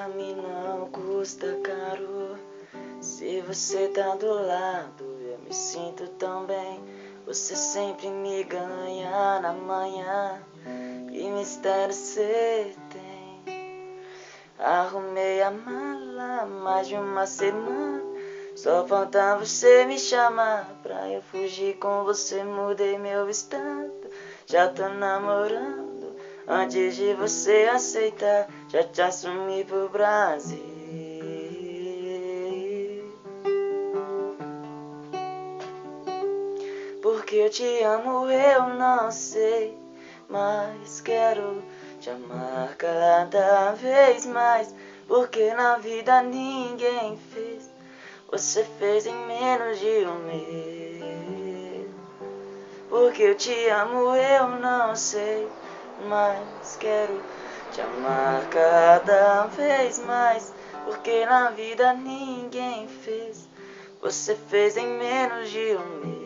pra mim não custa caro. Se você tá do lado, eu me sinto tão bem. Você sempre me ganha na manhã. Que mistério cê tem? Arrumei a mala mais de uma semana. Só falta você me chamar pra eu fugir com você. Mudei meu estado, já tô namorando. Antes de você aceitar, já te assumi pro Brasil. Porque eu te amo, eu não sei, mas quero te amar cada vez mais. Porque na vida ninguém fez, você fez em menos de um mês. Porque eu te amo, eu não sei, mas quero te amar cada vez mais. Porque na vida ninguém fez, você fez em menos de um mês.